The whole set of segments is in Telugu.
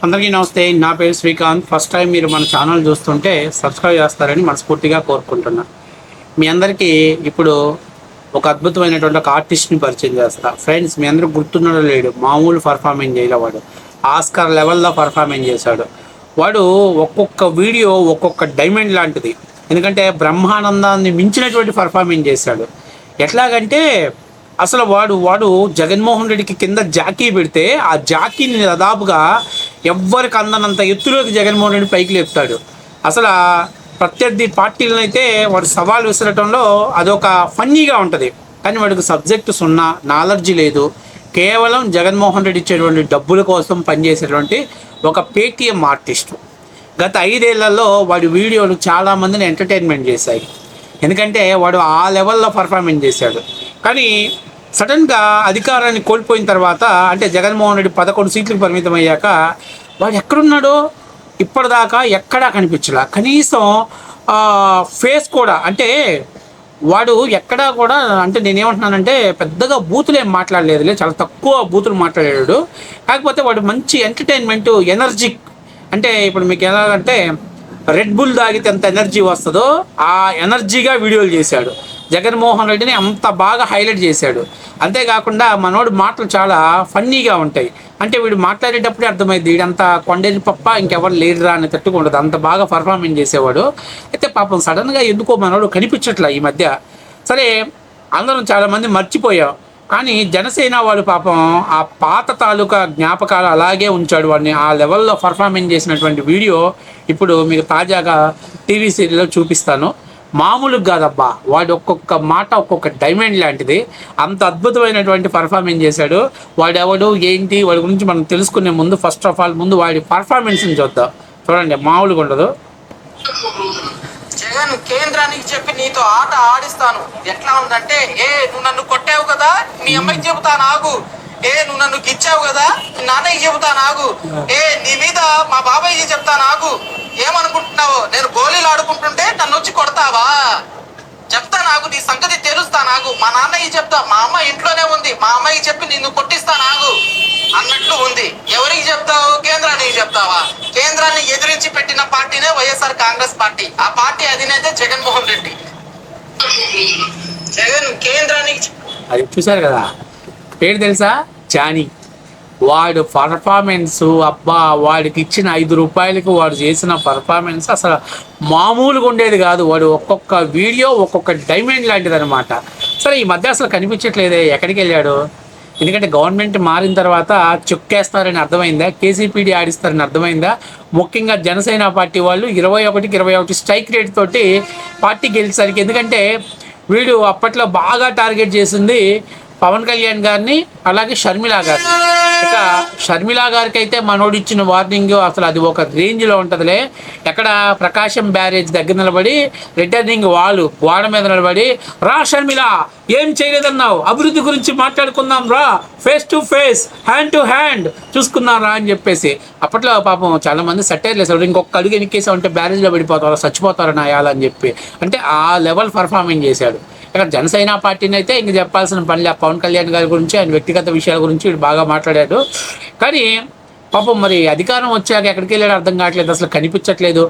అందరికీ నమస్తే. నా పేరు శ్రీకాంత్. ఫస్ట్ టైం మీరు మన ఛానల్ చూస్తుంటే సబ్స్క్రైబ్ చేస్తారని మనస్ఫూర్తిగా కోరుకుంటున్నా. మీ అందరికీ ఇప్పుడు ఒక అద్భుతమైనటువంటి ఒక ఆర్టిస్ట్ని పరిచయం చేస్తా. ఫ్రెండ్స్, మీ అందరూ గుర్తున్నాడో లేడు, మామూలు పర్ఫార్మెన్స్ చేయలే వాడు. ఆస్కార్ లెవెల్లో పర్ఫార్మెన్స్ చేశాడు వాడు. ఒక్కొక్క వీడియో ఒక్కొక్క డైమండ్ లాంటిది. ఎందుకంటే బ్రహ్మానందాన్ని మించినటువంటి పర్ఫార్మెన్స్ చేశాడు. ఎట్లాగంటే అసలు వాడు జగన్మోహన్ రెడ్డికి కింద జాకీ పెడితే ఆ జాకీని దాదాపుగా ఎవ్వరికి అందనంత ఎత్తులోకి జగన్మోహన్ రెడ్డి పైకి లేపుతాడు. అసలు ప్రత్యర్థి పార్టీలను అయితే వాడు సవాల్ విసరటంలో అదొక ఫన్నీగా ఉంటుంది. కానీ వాడికి సబ్జెక్టు సున్నా, నాలెడ్జి లేదు. కేవలం జగన్మోహన్ రెడ్డి ఇచ్చేటువంటి డబ్బుల కోసం పనిచేసేటువంటి ఒక పేటీఎం ఆర్టిస్టు. గత 5 ఏళ్లలో వాడి వీడియోలు చాలామందిని ఎంటర్టైన్మెంట్ చేశాయి. ఎందుకంటే వాడు ఆ లెవెల్లో పర్ఫార్మెన్స్ చేశాడు. కానీ సడన్గా అధికారాన్ని కోల్పోయిన తర్వాత, అంటే జగన్మోహన్ రెడ్డి 11 సీట్లకు పరిమితం అయ్యాక వాడు ఎక్కడున్నాడో ఇప్పటిదాకా ఎక్కడా కనిపించలా. కనీసం ఫేస్ కూడా, అంటే వాడు ఎక్కడా కూడా, అంటే నేనేమంటున్నానంటే పెద్దగా బూతులు ఏం మాట్లాడలేదులే, చాలా తక్కువ బూతులు మాట్లాడాడు. కాకపోతే వాడు మంచి ఎంటర్టైన్మెంట్, ఎనర్జిక్. అంటే ఇప్పుడు మీకు ఎలాగంటే రెడ్ బుల్ తాగితే ఎంత ఎనర్జీ వస్తుందో ఆ ఎనర్జీగా వీడియోలు చేశాడు. జగన్మోహన్ రెడ్డిని అంత బాగా హైలైట్ చేశాడు. అంతేకాకుండా మనోడు మాటలు చాలా ఫన్నీగా ఉంటాయి. అంటే వీడు మాట్లాడేటప్పుడే అర్థమైంది వీడంతా కొండేది పప్ప ఇంకెవరు లేరురా అని తట్టుకు ఉండదు, అంత బాగా పర్ఫార్మెన్స్ చేసేవాడు. అయితే పాపం సడన్గా ఎందుకో మనోడు కనిపించట్లా ఈ మధ్య. సరే, అందరం చాలామంది మర్చిపోయాం. కానీ జనసేన వాడు పాపం ఆ పాత తాలూకా జ్ఞాపకాలు అలాగే ఉంచాడు. వాడిని ఆ లెవెల్లో పర్ఫార్మెన్స్ చేసినటువంటి వీడియో ఇప్పుడు మీకు తాజాగా టీవీ సీరియల్లో చూపిస్తాను. మామూలుగా కాదబ్బా, వాడు ఒక్కొక్క మాట ఒక్కొక్క డైమండ్ లాంటిది. అంత అద్భుతమైనటువంటి పర్ఫార్మెన్స్ చేశాడు. వాడు ఎవడు ఏంటి వాడి గురించి మనం తెలుసుకునే ముందు ఫస్ట్ ఆఫ్ ఆల్ ముందు వాడి పర్ఫార్మెన్స్ని చూద్దాం. చూడండి, మామూలుగా ఉండదు. జగన్ కేంద్రానికి చెప్పి నీతో ఆట ఆడిస్తాను. ఎట్లా ఉందంటే, నువ్వు నన్ను కొట్టావు కదా, మీ అమ్మాయికి చెబుతాను ఆగు. నువ్వు నన్ను గిచ్చావు కదా, మీ నాన్నకి చెబుతాను ఆగు. నీ మీద మా బాబాయ్కి చెప్తాను ఆగు. ఏమనుకుంటున్నావు? నేను గోళీలు ఆడుకుంటుంటే నన్ను వచ్చి కొడతావా? చెప్తా నాకు, నీ సంగతి తెలుస్తా నాకు. మా నాన్నకి చెప్తా, మా అమ్మ ఇంట్లోనే ఉంది, మా అమ్మాయికి చెప్పి నిన్ను కొట్టిస్తా నాకు అన్నట్లు ఉంది. ఎవరికి చెప్తావు? కేంద్రానికి చెప్తావా? కేంద్రాన్ని ఎదిరించి పెట్టిన పార్టీనే వైఎస్ఆర్ కాంగ్రెస్ పార్టీ. ఆ పార్టీ అధినేత జగన్మోహన్ రెడ్డి. జగన్ కేంద్రానికి అది చూశారు కదా, పేరు తెలుసా? జానీ. వాడు పర్ఫార్మెన్స్, అబ్బా, వాడికి ఇచ్చిన 5 రూపాయలకు వాడు చేసిన పర్ఫార్మెన్స్ అసలు మామూలుగా ఉండేది కాదు. వాడు ఒక్కొక్క వీడియో ఒక్కొక్క డైమండ్ లాంటిది అనమాట. సరే, ఈ మధ్య అసలు కనిపించట్లేదే, ఎక్కడికి వెళ్ళాడు? ఎందుకంటే గవర్నమెంట్ మారిన తర్వాత చుక్కేస్తారని అర్థమైందా, కేసీపీడీ ఆడిస్తారని అర్థమైందా? ముఖ్యంగా జనసేన పార్టీ వాళ్ళు 21-21 స్ట్రైక్ రేట్ తోటి పార్టీ గెలిచేసరికి, ఎందుకంటే వీడు అప్పట్లో బాగా టార్గెట్ చేసింది పవన్ కళ్యాణ్ గారిని, అలాగే షర్మిలా గారిని. ఇక షర్మిలా గారికి అయితే మనోడు ఇచ్చిన వార్నింగ్ అసలు అది ఒక రేంజ్లో ఉంటుందిలే. ఎక్కడ ప్రకాశం బ్యారేజ్ దగ్గర నిలబడి రిటర్నింగ్ వాళ్ళు గోడ మీద నిలబడి, రా షర్మిలా, ఏం చేయలేదన్నావు, అభివృద్ధి గురించి మాట్లాడుకుందాం రా, face to face, hand to hand చూసుకుందాం రా అని చెప్పేసి. అప్పట్లో పాపం చాలామంది సట్టైర్లు వేసేవాడు, ఇంకొక అడుగు ఎన్నికేసా ఉంటే బ్యారేజ్లో పడిపోతారు, చచ్చిపోతారు నాయాలని చెప్పి. అంటే ఆ లెవెల్ పర్ఫార్మెన్స్ చేశాడు. ఇక్కడ జనసేన పార్టీని అయితే ఇంక చెప్పాల్సిన పని లేదు. పవన్ కళ్యాణ్ గారి గురించి, ఆయన వ్యక్తిగత విషయాల గురించి వీడు బాగా మాట్లాడాడు. కానీ పాపం మరి అధికారం వచ్చాక ఎక్కడికి వెళ్ళాడో అర్థం కావట్లేదు, అసలు కనిపించట్లేదు.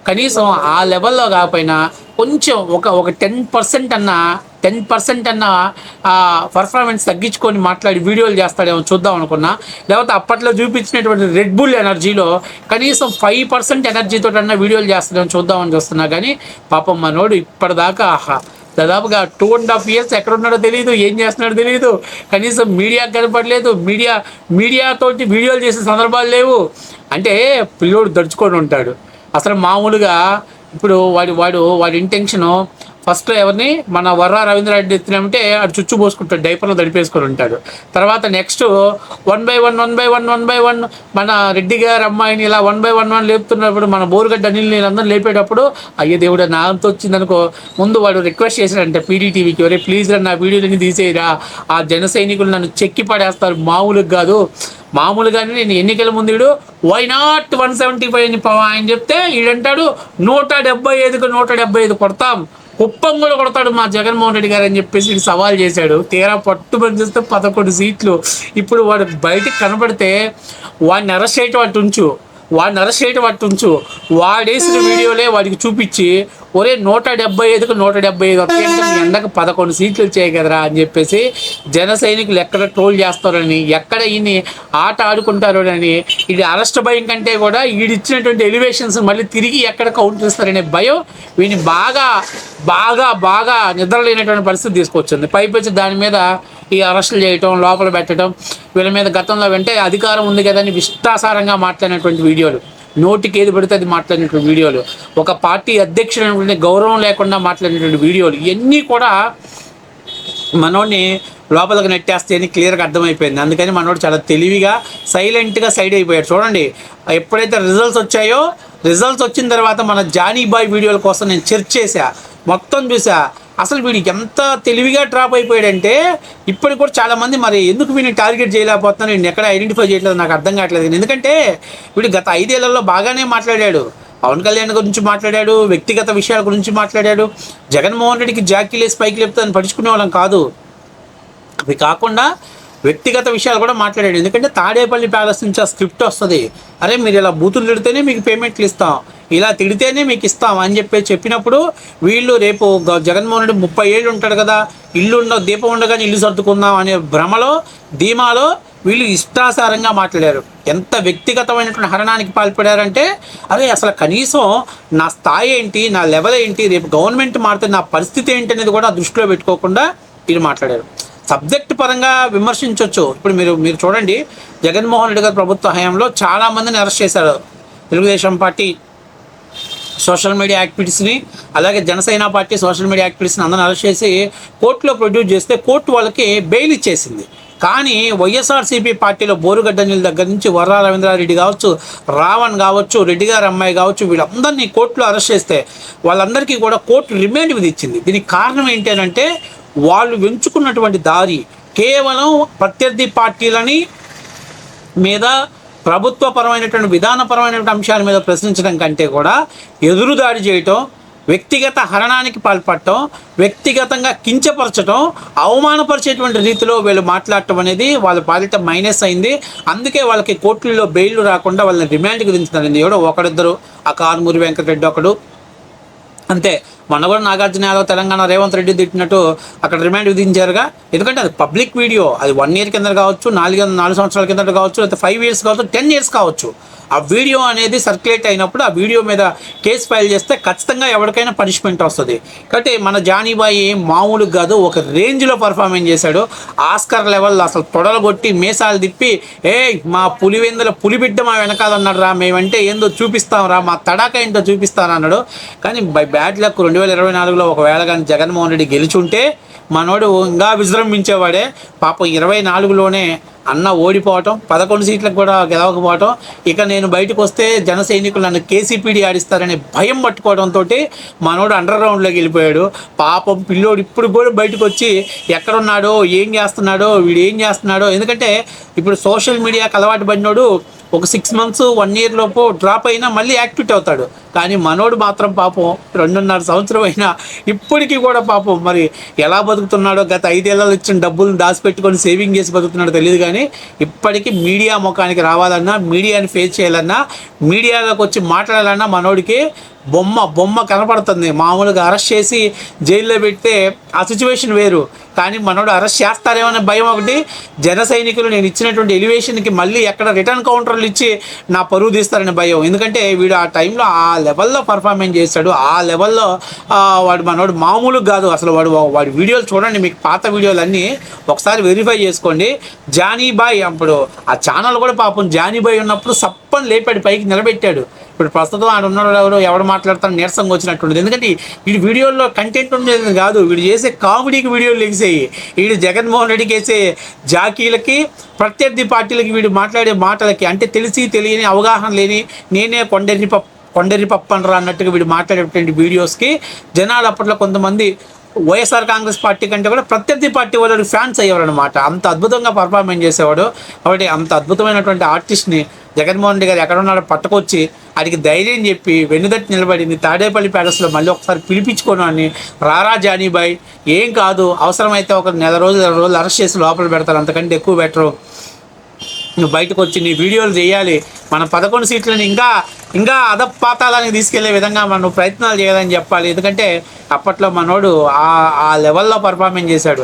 కనీసం ఆ లెవెల్లో కాకపోయినా కొంచెం ఒక 10% అన్న పర్ఫార్మెన్స్ తగ్గించుకొని మాట్లాడి వీడియోలు చేస్తాడేమో చూద్దాం అనుకున్నా. లేకపోతే అప్పట్లో చూపించినటువంటి రెడ్ బుల్ ఎనర్జీలో కనీసం 5% ఎనర్జీతో అన్న వీడియోలు చేస్తాడేమో చూద్దామని చూస్తున్నా. కానీ పాపం మనోడు ఇప్పటిదాకా దాదాపుగా 2.5 years ఎక్కడున్నాడో తెలియదు, ఏం చేస్తున్నాడో తెలియదు. కనీసం మీడియాకి కనపడలేదు, మీడియాతోటి వీడియోలు చేసే సందర్భాలు లేవు. అంటే పిల్లోడు దడుచుకొని ఉంటాడు అసలు మామూలుగా. ఇప్పుడు వాడి ఇంటెన్షను ఫస్ట్లో ఎవరిని, మన వర్రా రవీంద్రారెడ్డి ఎత్తినామంటే అటు చుచ్చు పోసుకుంటాడు, డైపర్లో దడిపేసుకొని ఉంటాడు. తర్వాత నెక్స్ట్ 1 by 1 మన రెడ్డి గారు అమ్మాయిని ఇలా 1 by 1 లేపుతున్నప్పుడు, మన బోరుగడ్డ అనిల్ని అందరూ లేపేటప్పుడు, అయ్యే దేవుడు నా అంత వచ్చిందనుకో, ముందు వాడు రిక్వెస్ట్ చేశాడంటే పీడీటీవీకి, ఒరే ప్లీజ్ రా నా వీడియోలన్నీ తీసేయరా, ఆ జన సైనికులు నన్ను చెక్కి పడేస్తారు, మామూలుగా కాదు. మామూలుగానే నేను ఎన్నికల ముందు వీడు వై నాట్ 175 అని ఆయన చెప్తే ఈడంటాడు 175కు 175 కొడతాం, కుప్పం కూడా కొడతాడు మా జగన్మోహన్ రెడ్డి గారు అని చెప్పేసి వీడు సవాల్ చేశాడు. తీరా పట్టుబడి చూస్తే 11 సీట్లు. ఇప్పుడు వాడు బయటికి కనబడితే వాడిని అరెస్ట్ చేయటం అట్టు ఉంచు, వాడేసిన వీడియోలే వాడికి చూపించి ఒరే 175కు 175 వస్తాయంటే మీ ఎండకు 11 సీట్లు వచ్చాయి కదరా అని చెప్పేసి జన సైనికులు ఎక్కడ ట్రోల్ చేస్తారని, ఎక్కడ ఈయన్ని ఆట ఆడుకుంటారో అని, ఇది అరెస్ట్ భయం కంటే కూడా వీడిచ్చినటువంటి ఎలివేషన్స్ మళ్ళీ తిరిగి ఎక్కడ కౌంటర్ ఇస్తారనే భయం వీడిని బాగా బాగా బాగా నిద్రలేనటువంటి పరిస్థితి తీసుకొచ్చింది. పైపొచ్చి దాని మీద ఈ అరెస్టులు చేయటం, లోపల పెట్టడం, వీళ్ళ మీద గతంలో వెంటే అధికారం ఉంది కదా అని ఇష్టాసారంగా మాట్లాడినటువంటి వీడియోలు, నోటికి ఏది పడితే అది మాట్లాడినటువంటి వీడియోలు, ఒక పార్టీ అధ్యక్షుడు గౌరవం లేకుండా మాట్లాడినటువంటి వీడియోలు, ఇవన్నీ కూడా మనోడిని లోపలికి నెట్టేస్తే అని క్లియర్గా అర్థమైపోయింది. అందుకని మనోడు చాలా తెలివిగా సైలెంట్గా సైడ్ అయిపోయాడు. చూడండి, ఎప్పుడైతే రిజల్ట్స్ వచ్చిన తర్వాత మన జానీ బాయ్ వీడియోల కోసం నేను సెర్చ్ చేశా, మొత్తం చూసా. అసలు వీడికి ఎంత తెలివిగా డ్రాప్ అయిపోయాడంటే ఇప్పటికి కూడా చాలామంది మరి ఎందుకు వీడిని టార్గెట్ చేయలేకపోతున్నాను, వీడిని ఎక్కడ ఐడెంటిఫై చేయట్లేదు నాకు అర్థం కావట్లేదు. ఎందుకంటే వీడు గత 5 ఏళ్లలో బాగానే మాట్లాడాడు. పవన్ కళ్యాణ్ గురించి మాట్లాడాడు, వ్యక్తిగత విషయాల గురించి మాట్లాడాడు. జగన్మోహన్ రెడ్డికి జాకీలేసి పైకి లేపుతాను పడుచుకునే వాళ్ళం కాదు. అవి కాకుండా వ్యక్తిగత విషయాలు కూడా మాట్లాడాడు. ఎందుకంటే తాడేపల్లి ప్యాలెస్ నుంచి ఆ స్క్రిప్ట్ వస్తుంది, అరే మీరు ఇలా బూతులు తిడితేనే మీకు పేమెంట్లు ఇస్తాం, ఇలా తిడితేనే మీకు ఇస్తాం అని చెప్పినప్పుడు వీళ్ళు రేపు జగన్మోహన్ రెడ్డి 30 ఏళ్ళు ఉంటాడు కదా, దీపం ఉండగానే ఇల్లు సర్దుకుందాం అనే భ్రమలో ధీమాలో వీళ్ళు ఇష్టాసారంగా మాట్లాడారు. ఎంత వ్యక్తిగతమైనటువంటి హరణానికి పాల్పడారంటే అరే అసలు కనీసం నా స్థాయి ఏంటి, నా లెవెల్ ఏంటి, రేపు గవర్నమెంట్ మారితే నా పరిస్థితి ఏంటి అనేది కూడా దృష్టిలో పెట్టుకోకుండా వీళ్ళు మాట్లాడారు. సబ్జెక్ట్ పరంగా విమర్శించవచ్చు. ఇప్పుడు మీరు చూడండి, జగన్మోహన్ రెడ్డి గారి ప్రభుత్వ హయాంలో చాలామందిని అరెస్ట్ చేశారు. తెలుగుదేశం పార్టీ సోషల్ మీడియా యాక్టివిటీస్ని, అలాగే జనసేన పార్టీ సోషల్ మీడియా యాక్టివిటీస్ని అందరిని అరెస్ట్ చేసి కోర్టులో ప్రొడ్యూస్ చేస్తే కోర్టు వాళ్ళకి బెయిల్ ఇచ్చేసింది. కానీ వైఎస్ఆర్సీపీ పార్టీలో బోరుగడ్డ నీళ్ళ దగ్గర నుంచి వర్రా రవీంద్రారెడ్డి కావచ్చు, రావణ్ కావచ్చు, రెడ్డి గారి అమ్మాయి కావచ్చు, వీళ్ళందరినీ కోర్టులో అరెస్ట్ చేస్తే వాళ్ళందరికీ కూడా కోర్టు రిమాండ్ విధించింది. దీనికి కారణం ఏంటి అంటే వాళ్ళు ఎంచుకున్నటువంటి దారి కేవలం ప్రత్యర్థి పార్టీలని మీద ప్రభుత్వపరమైనటువంటి విధానపరమైనటువంటి అంశాల మీద ప్రశ్నించడం కంటే కూడా ఎదురుదాడి చేయటం, వ్యక్తిగత హరణానికి పాల్పడటం, వ్యక్తిగతంగా కించపరచడం, అవమానపరిచేటువంటి రీతిలో వీళ్ళు మాట్లాడటం అనేది వాళ్ళ పాలిట మైనస్ అయింది. అందుకే వాళ్ళకి కోర్టుల్లో బెయిల్ రాకుండా వాళ్ళని రిమాండ్కి దించుతారండి. ఎవడో ఒకరిద్దరు, ఆ కారుమూరి వెంకటరెడ్డి ఒకడు అంతే. మొన్న కూడా నాగార్జున యాదవ్ తెలంగాణ రేవంత్ రెడ్డి తిట్టినట్టు అక్కడ రిమాండ్ విధించారుగా. ఎందుకంటే అది పబ్లిక్ వీడియో, అది 1 year కింద కావచ్చు, 4 సంవత్సరాల కింద కావచ్చు, లేకపోతే 5 years కావచ్చు, 10 years కావచ్చు. ఆ వీడియో అనేది సర్క్యులేట్ అయినప్పుడు ఆ వీడియో మీద కేసు ఫైల్ చేస్తే ఖచ్చితంగా ఎవరికైనా పనిష్మెంట్ వస్తుంది. కాబట్టి మన జానీబాయి మామూలుగా కాదు, ఒక రేంజ్లో పర్ఫార్మెన్స్ చేశాడు. ఆస్కర్ లెవెల్లో అసలు తొడలు కొట్టి మేసాలు తిప్పి మా పులివెందుల పులిబిడ్డ మా వెనకాలన్నాడు రా, మేమంటే ఏందో చూపిస్తాం రా, మా తడాక ఏంటో చూపిస్తాను అన్నాడు. కానీ బై బ్యాడ్ లక్ 2024లో ఒకవేళ కానీ జగన్మోహన్ రెడ్డి గెలుచుంటే మనోడు ఇంకా విజృంభించేవాడే. పాపం 24లోనే అన్న ఓడిపోవటం, 11 సీట్లకు కూడా గెలవకపోవటం, ఇక నేను బయటకు వస్తే జన సైనికులు నన్ను కేసీపీడీ ఆడిస్తారనే భయం పట్టుకోవడంతో మనోడు అండర్ గ్రౌండ్లోకి వెళ్ళిపోయాడు. పాపం పిల్లోడు ఇప్పుడు కూడా బయటకు వచ్చి ఎక్కడున్నాడో, ఏం చేస్తున్నాడో. ఎందుకంటే ఇప్పుడు సోషల్ మీడియాకి అలవాటు పడినోడు ఒక 6 months 1 year లోపు డ్రాప్ అయినా మళ్ళీ యాక్టివేట్ అవుతాడు. కానీ మనోడు మాత్రం పాపం 2.5 సంవత్సరం అయినా ఇప్పటికీ కూడా పాపం మరి ఎలా బతుకుతున్నాడో, గత 5 ఏళ్లలో ఇచ్చిన డబ్బులను దాచిపెట్టుకొని సేవింగ్ చేసి బతుకుతున్నాడో తెలియదు. కానీ ఇప్పటికీ మీడియా ముఖానికి రావాలన్నా, మీడియాని ఫేస్ చేయాలన్నా, మీడియాలోకి వచ్చి మాట్లాడాలన్నా మనోడికి బొమ్మ కనపడుతుంది. మామూలుగా అరెస్ట్ చేసి జైల్లో పెడితే ఆ సిచ్యువేషన్ వేరు. కానీ మనోడు అరెస్ట్ చేస్తారేమనే భయం ఒకటి, జన సైనికులు నేను ఇచ్చినటువంటి ఎలివేషన్కి మళ్ళీ ఎక్కడ రిటర్న్ కౌంటర్లు ఇచ్చి నా పరువు తీస్తారనే భయం. ఎందుకంటే వీడు ఆ టైంలో ఆ లెవెల్లో పర్ఫార్మెన్స్ చేస్తాడు. ఆ లెవెల్లో వాడు మనోడు మామూలుగా కాదు. అసలు వాడి వీడియోలు చూడండి, మీకు పాత వీడియోలు అన్నీ ఒకసారి వెరిఫై చేసుకోండి. జానీబాయ్ అప్పుడు ఆ ఛానల్ కూడా పాపం జానీబాయ్ ఉన్నప్పుడు సప్పని లేపాడు, పైకి నిలబెట్టాడు. ఇప్పుడు ప్రస్తుతం ఆడు ఉన్నాడు, ఎవడు మాట్లాడతాడు నీరసంగా వచ్చినట్టుండదు. ఎందుకంటే వీడి వీడియోల్లో కంటెంట్ ఉండేది కాదు, వీడు చేసే కామెడీకి వీడియోలు లెగిసాయి. వీడు జగన్మోహన్ రెడ్డికి వేసే జాకీలకి, ప్రత్యర్థి పార్టీలకి వీడు మాట్లాడే మాటలకి, అంటే తెలిసి తెలియని అవగాహన లేని నేనే కొండరి పప్పనరా అన్నట్టుగా వీడు మాట్లాడేటువంటి వీడియోస్కి జనాలు అప్పట్లో కొంతమంది వైఎస్ఆర్ కాంగ్రెస్ పార్టీ కంటే కూడా ప్రత్యర్థి పార్టీ వాళ్ళు ఫ్యాన్స్ అయ్యేవారు అనమాట. అంత అద్భుతంగా పర్ఫార్మెన్స్ చేసేవాడు. కాబట్టి అంత అద్భుతమైనటువంటి ఆర్టిస్ట్ని జగన్మోహన్ రెడ్డి గారు ఎక్కడున్నాడో పట్టుకొచ్చి వాడికి ధైర్యం చెప్పి వెన్నుదట్టి నిలబడింది తాడేపల్లి ప్యాలెస్లో మళ్ళీ ఒకసారి పిలిపించుకోను అని రారా జానీబాయ్ ఏం కాదు అవసరమైతే ఒక నెల రోజులు అరెస్ట్ చేసి లోపల పెడతారు అంతకంటే ఎక్కువ బెటరు నువ్వు బయటకు వచ్చి నీ వీడియోలు చేయాలి మన 11 సీట్లని ఇంకా అధపాతాలని తీసుకెళ్లే విధంగా మనం ప్రయత్నాలు చేయాలని చెప్పాలి ఎందుకంటే అప్పట్లో మనోడు ఆ లెవెల్లో పర్ఫార్మెన్స్ చేశాడు